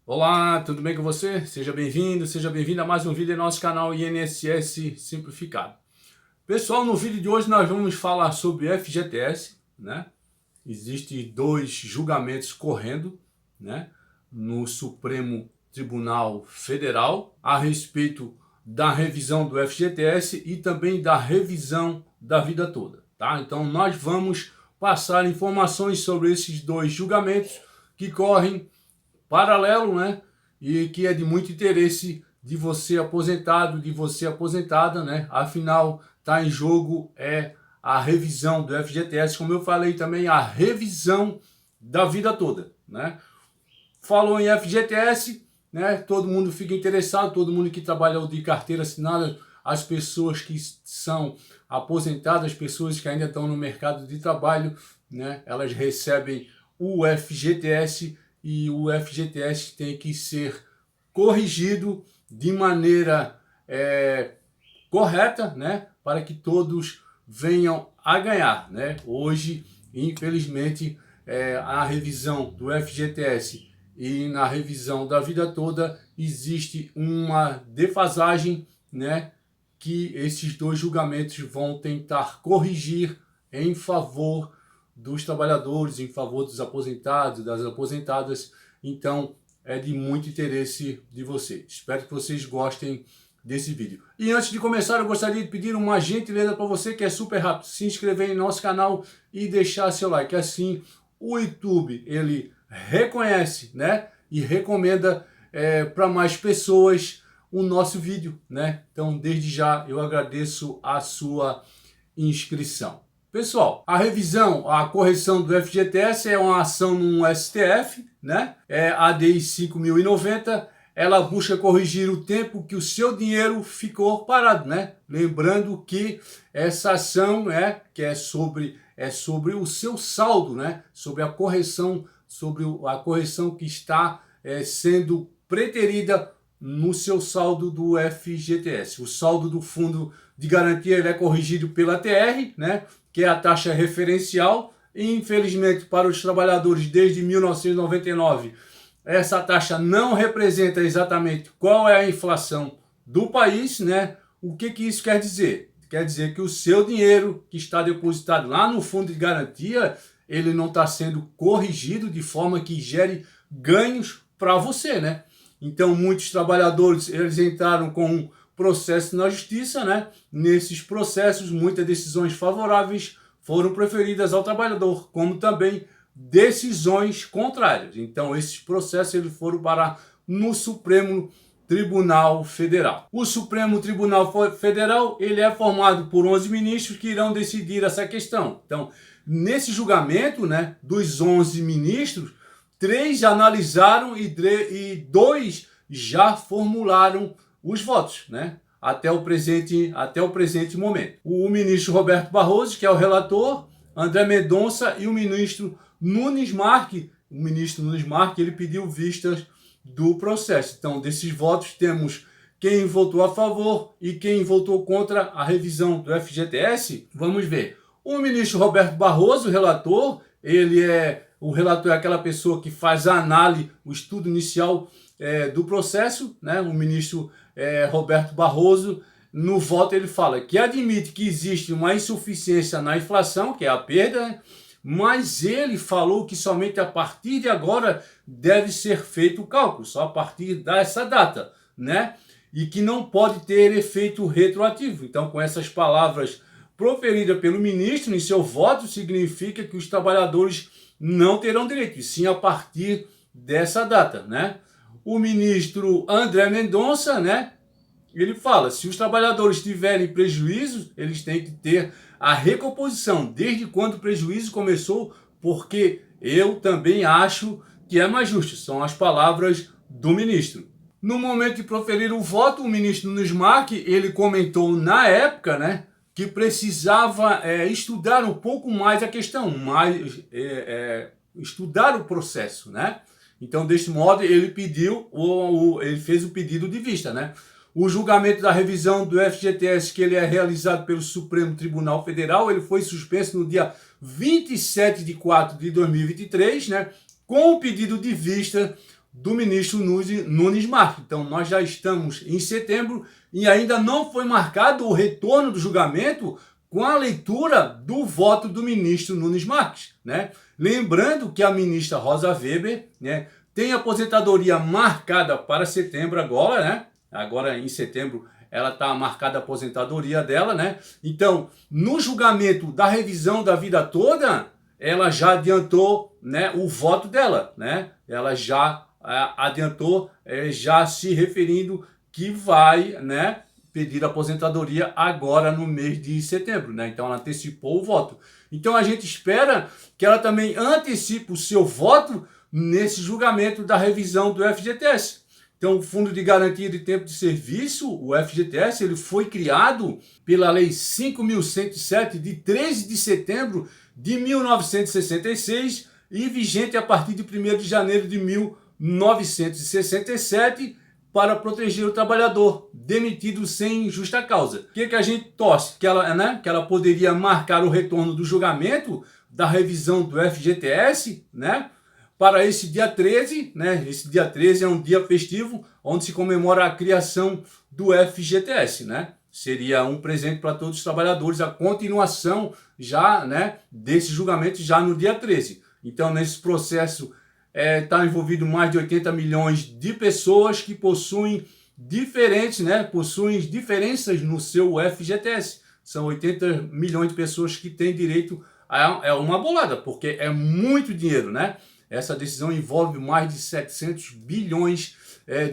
Olá, tudo bem com você? Seja bem-vindo a mais um vídeo do nosso canal INSS Simplificado. Pessoal, no vídeo de hoje nós vamos falar sobre FGTS, né? Existem dois julgamentos correndo, né, no Supremo Tribunal Federal a respeito da revisão do FGTS e também da revisão da vida toda, tá? Então nós vamos passar informações sobre esses dois julgamentos que correm paralelo, né? E que é de muito interesse de você aposentado, de você aposentada, né? Afinal, está em jogo a revisão do FGTS, como eu falei também, a revisão da vida toda, né? Falou em FGTS, né? Todo mundo fica interessado, todo mundo que trabalha de carteira assinada, as pessoas que são aposentadas, as pessoas que ainda estão no mercado de trabalho, né? Elas recebem o FGTS e o FGTS tem que ser corrigido de maneira correta, né, para que todos venham a ganhar, né? Hoje, infelizmente, a revisão do FGTS e na revisão da vida toda existe uma defasagem, né, que esses dois julgamentos vão tentar corrigir em favor dos trabalhadores, em favor dos aposentados, das aposentadas. Então, é de muito interesse de vocês. Espero que vocês gostem desse vídeo. E antes de começar, eu gostaria de pedir uma gentileza para você, que é super rápido, se inscrever em nosso canal e deixar seu like. Assim, o YouTube, ele reconhece, né, e recomenda para mais pessoas o nosso vídeo, né? Então, desde já, eu agradeço a sua inscrição. Pessoal, a revisão, a correção do FGTS é uma ação no STF, né? É a ADI 5090. Ela busca corrigir o tempo que o seu dinheiro ficou parado, né? Lembrando que essa ação que é sobre o seu saldo, né? Sobre a correção que está sendo preterida no seu saldo do FGTS. O saldo do fundo de garantia ele é corrigido pela TR, né, que é a taxa referencial, e infelizmente para os trabalhadores desde 1999, essa taxa não representa exatamente qual é a inflação do país, né? O que isso quer dizer? Quer dizer que o seu dinheiro que está depositado lá no fundo de garantia, ele não está sendo corrigido de forma que gere ganhos para você, né? Então, muitos trabalhadores, eles entraram com um processo na justiça, né? Nesses processos, muitas decisões favoráveis foram preferidas ao trabalhador, como também decisões contrárias. Então, esses processos eles foram parar no Supremo Tribunal Federal. O Supremo Tribunal Federal, ele é formado por 11 ministros que irão decidir essa questão. Então, nesse julgamento, né, dos 11 ministros, 3 já analisaram e 2 já formularam os votos, né? Até o presente momento. O ministro Roberto Barroso, que é o relator, André Mendonça e o ministro Nunes Marques. O ministro Nunes Marques, ele pediu vistas do processo. Então, desses votos, temos quem votou a favor e quem votou contra a revisão do FGTS. Vamos ver. O ministro Roberto Barroso, o relator, o relator é aquela pessoa que faz a análise, o estudo inicial do processo, né? O ministro Roberto Barroso, no voto ele fala que admite que existe uma insuficiência na inflação, que é a perda, né? Mas ele falou que somente a partir de agora deve ser feito o cálculo, só a partir dessa data, né? E que não pode ter efeito retroativo. Então, com essas palavras proferidas pelo ministro em seu voto, significa que os trabalhadores não terão direito, e sim a partir dessa data, né? O ministro André Mendonça, né, ele fala, se os trabalhadores tiverem prejuízo, eles têm que ter a recomposição, desde quando o prejuízo começou, porque eu também acho que é mais justo. São as palavras do ministro. No momento de proferir o voto, o ministro Nunes Marques, ele comentou na época, né, que precisava estudar um pouco mais a questão, estudar o processo, né? Então, deste modo, ele fez o pedido de vista, né? O julgamento da revisão do FGTS, que ele é realizado pelo Supremo Tribunal Federal, ele foi suspenso no dia 27 de 4 de 2023, né? Com o pedido de vista do ministro Nunes Marques. Então, nós já estamos em setembro e ainda não foi marcado o retorno do julgamento com a leitura do voto do ministro Nunes Marques, né? Lembrando que a ministra Rosa Weber, né, tem aposentadoria marcada para setembro agora, né? Agora em setembro ela está marcada a aposentadoria dela, né? Então, no julgamento da revisão da vida toda, ela já adiantou, né, o voto dela, né? Ela já adiantou, já se referindo que vai, né, pedir aposentadoria agora no mês de setembro, né? Então ela antecipou o voto. Então a gente espera que ela também antecipe o seu voto nesse julgamento da revisão do FGTS. Então o Fundo de Garantia de Tempo de Serviço, o FGTS, ele foi criado pela Lei 5.107 de 13 de setembro de 1966 e vigente a partir de 1º de janeiro de 1967 para proteger o trabalhador demitido sem justa causa. O que a gente torce? Que ela poderia marcar o retorno do julgamento da revisão do FGTS, né, para esse dia 13, né? Esse dia 13 é um dia festivo onde se comemora a criação do FGTS, né? Seria um presente para todos os trabalhadores, a continuação já, né, desse julgamento já no dia 13. Então, nesse processo está envolvido mais de 80 milhões de pessoas que possuem diferenças no seu FGTS. São 80 milhões de pessoas que têm direito a uma bolada, porque é muito dinheiro, né? Essa decisão envolve mais de 700 bilhões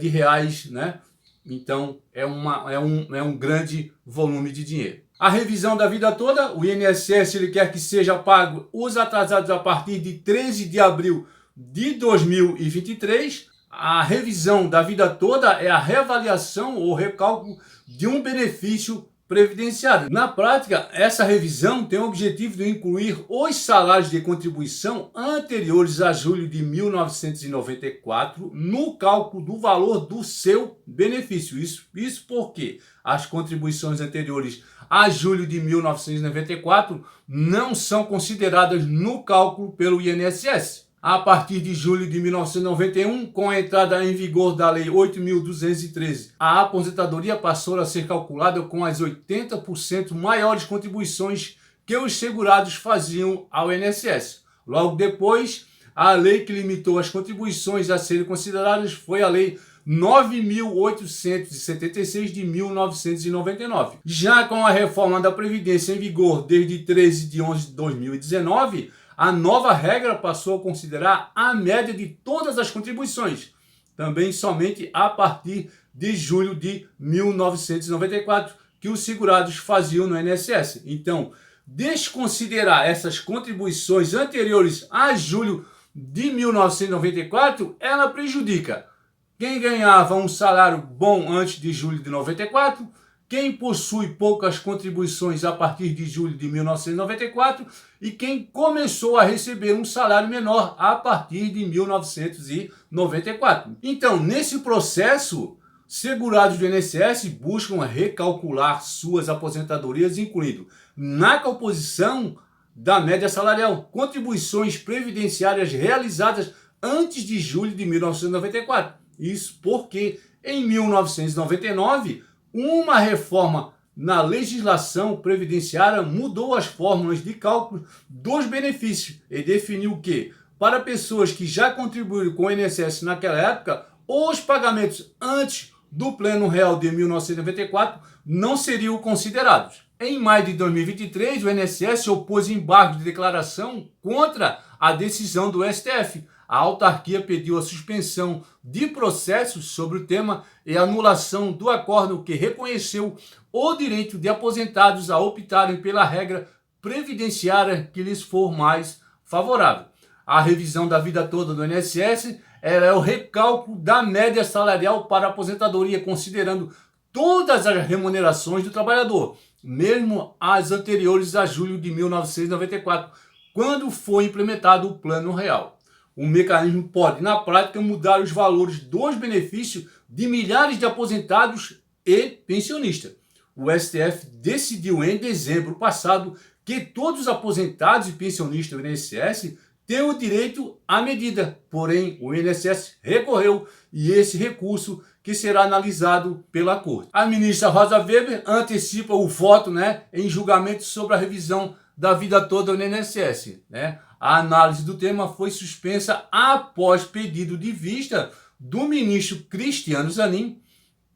de reais, né? Então, é um grande volume de dinheiro. A revisão da vida toda, o INSS ele quer que seja pago os atrasados a partir de 13 de abril de 2023. A revisão da vida toda é a reavaliação ou recálculo de um benefício previdenciário. Na prática, essa revisão tem o objetivo de incluir os salários de contribuição anteriores a julho de 1994 no cálculo do valor do seu benefício. Isso porque as contribuições anteriores a julho de 1994 não são consideradas no cálculo pelo INSS. A partir de julho de 1991, com a entrada em vigor da Lei 8.213, a aposentadoria passou a ser calculada com as 80% maiores contribuições que os segurados faziam ao INSS. Logo depois, a lei que limitou as contribuições a serem consideradas foi a Lei 9.876 de 1999. Já com a reforma da Previdência em vigor desde 13 de 11 de 2019, a nova regra passou a considerar a média de todas as contribuições, também somente a partir de julho de 1994, que os segurados faziam no INSS. Então, desconsiderar essas contribuições anteriores a julho de 1994, ela prejudica quem ganhava um salário bom antes de julho de 94, quem possui poucas contribuições a partir de julho de 1994 e quem começou a receber um salário menor a partir de 1994. Então, nesse processo, segurados do INSS buscam recalcular suas aposentadorias, incluindo na composição da média salarial, contribuições previdenciárias realizadas antes de julho de 1994. Isso porque em 1999, uma reforma na legislação previdenciária mudou as fórmulas de cálculo dos benefícios e definiu que, para pessoas que já contribuíram com o INSS naquela época, os pagamentos antes do Plano Real de 1994 não seriam considerados. Em maio de 2023, o INSS opôs embargo de declaração contra a decisão do STF. A autarquia pediu a suspensão de processos sobre o tema e a anulação do acordo que reconheceu o direito de aposentados a optarem pela regra previdenciária que lhes for mais favorável. A revisão da vida toda do INSS é o recálculo da média salarial para a aposentadoria, considerando todas as remunerações do trabalhador, mesmo as anteriores a julho de 1994, quando foi implementado o Plano Real. O mecanismo pode, na prática, mudar os valores dos benefícios de milhares de aposentados e pensionistas. O STF decidiu em dezembro passado que todos os aposentados e pensionistas do INSS tem o direito à medida, porém o INSS recorreu e esse recurso que será analisado pela Corte. A ministra Rosa Weber antecipa o voto, em julgamento sobre a revisão da vida toda no INSS. A análise do tema foi suspensa após pedido de vista do ministro Cristiano Zanin,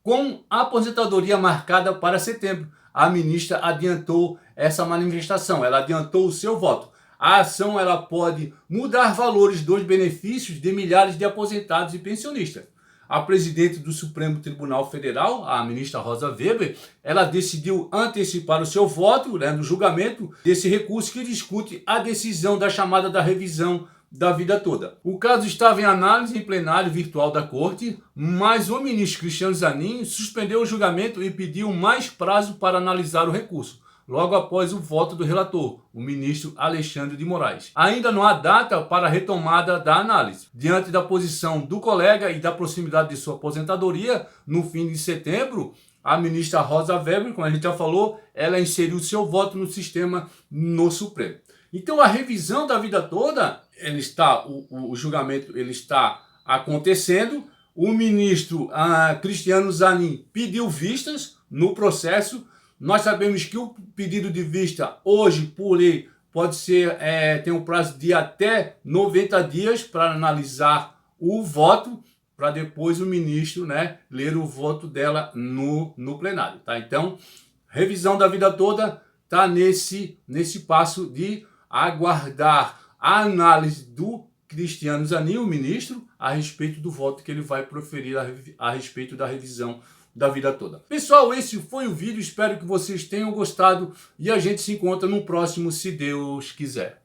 com a aposentadoria marcada para setembro. A ministra adiantou essa manifestação, ela adiantou o seu voto. A ação ela pode mudar valores dos benefícios de milhares de aposentados e pensionistas. A presidente do Supremo Tribunal Federal, a ministra Rosa Weber, ela decidiu antecipar o seu voto no julgamento desse recurso que discute a decisão da chamada da revisão da vida toda. O caso estava em análise em plenário virtual da Corte, mas o ministro Cristiano Zanin suspendeu o julgamento e pediu mais prazo para analisar o recurso, logo após o voto do relator, o ministro Alexandre de Moraes. Ainda não há data para a retomada da análise. Diante da posição do colega e da proximidade de sua aposentadoria, no fim de setembro, a ministra Rosa Weber, como a gente já falou, ela inseriu seu voto no sistema no Supremo. Então a revisão da vida toda, o julgamento ele está acontecendo. O ministro Cristiano Zanin pediu vistas no processo. Nós sabemos que o pedido de vista hoje, por lei, pode ser, tem um prazo de até 90 dias para analisar o voto, para depois o ministro ler o voto dela no plenário. Tá? Então, revisão da vida toda está nesse passo de aguardar a análise do Cristiano Zanin, o ministro, a respeito do voto que ele vai proferir a respeito da revisão da vida toda. Pessoal, esse foi o vídeo, espero que vocês tenham gostado e a gente se encontra no próximo, se Deus quiser.